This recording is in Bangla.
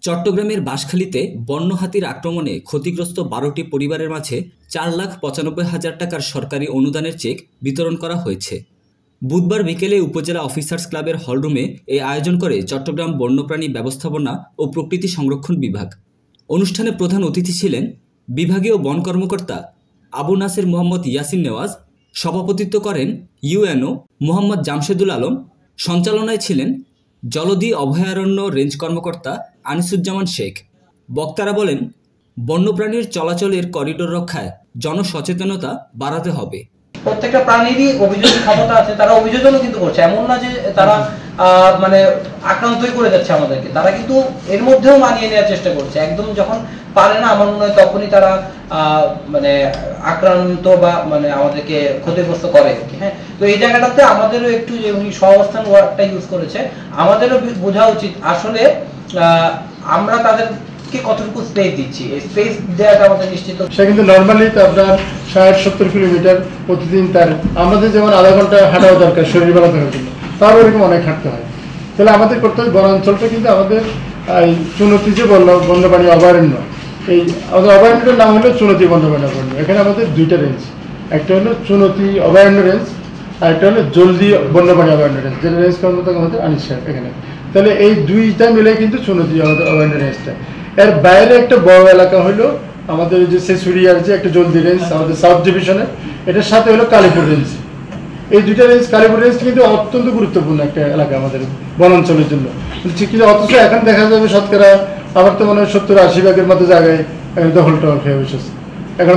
চট্টগ্রামের বাঁশখালীতে বন্য হাতির আক্রমণে ক্ষতিগ্রস্ত ১২টি পরিবারের মাঝে ৪,৯৫,০০০ টাকার সরকারি অনুদানের চেক বিতরণ করা হয়েছে। বুধবার বিকেলে উপজেলা অফিসার্স ক্লাবের হলরুমে এই আয়োজন করে চট্টগ্রাম বন্যপ্রাণী ব্যবস্থাপনা ও প্রকৃতি সংরক্ষণ বিভাগ। অনুষ্ঠানে প্রধান অতিথি ছিলেন বিভাগীয় বন কর্মকর্তা আবু নাসের মোহাম্মদ ইয়াসিন নেওয়াজ, সভাপতিত্ব করেন ইউএনও মোহাম্মদ জামশেদুল আলম, সঞ্চালনায় ছিলেন জলদি অভয়ারণ্য রেঞ্জ কর্মকর্তা আনিসুজ্জামান শেখ। বক্তারা বলেন, বন্যপ্রাণীর চলাচলের করিডোর রক্ষায় জনসচেতনতা বাড়াতে হবে। প্রত্যেকটা প্রাণীরই অভিযোজন ক্ষমতা আছে, তারা অভিযোজনও কিন্তু করছে, এমন না যে তারা মানে আক্রান্তই করে যাচ্ছে আমাদেরকে, তারা কিন্তু এর মধ্যেও মানিয়ে নেওয়ার চেষ্টা করছে। একদম যখন পারে না, আমার মনে হয় তখনই তারা মানে আক্রান্ত বা মানে আমাদেরকে ক্ষতিগ্রস্ত করে। হ্যাঁ, তো এই জায়গাটাতে আমাদেরও একটু, যে উনি সহাবস্থান ওয়ার্ডটা ইউজ করেছে, আমাদেরও বোঝা উচিত আসলে আমরা তাদের কতটুকু স্পেস দিচ্ছি, এই স্পেস দেওয়াটা আমাদের নিশ্চিত। সে কিন্তু নর্মালি তো আপনার ৬০-৭০ কিলোমিটার প্রতিদিন, তার আমাদের যেমন আধা ঘন্টা হাঁটাও দরকার শরীর ভালো থাকার জন্য, তাও এরকম অনেক হাঁটতে হয়। তাহলে আমাদের করতে হবে, বনাঞ্চলটা কিন্তু আমাদের এই চুনতি যে বন্যপ্রাণী অভয়ারণ্য, এই আমাদের অভয়ারণ্যটার নাম হলো চুনতি বন্যপ্রাণী অভয়ারণ্য। এখানে আমাদের দুইটা রেঞ্জ, একটা হলো চুনতি অভয়ারণ্য রেঞ্জ, আর একটা হলো জলদি বন্যপ্রাণী অভয়ারণ্য রেঞ্জ, যেটা রেঞ্জ কর্মকর্তা আমাদের আনিস সাহেব এখানে। তাহলে এই দুইটা মিলে কিন্তু চুনতি আমাদের অভয়ারণ্য রেঞ্জটা। এর বাইরে একটা বড় এলাকা হলো আমাদের যে শেষুরিয়ার যে একটা জলদি রেঞ্জ আমাদের সাউথ ডিভিশনের, এটার সাথে হলো কালীপুর রেঞ্জ। এই দুইটা রেঞ্জ, কালীপুর রেঞ্জ কিন্তু অত্যন্ত গুরুত্বপূর্ণ একটা এলাকা আমাদের বনাঞ্চলের জন্য। কিন্তু অথচ এখন দেখা যাবে শতকরা আমার তো মনে হয় ৭০-৮০ ভাগের মতো জায়গায় দখল টহল খেয়ে বসেছে।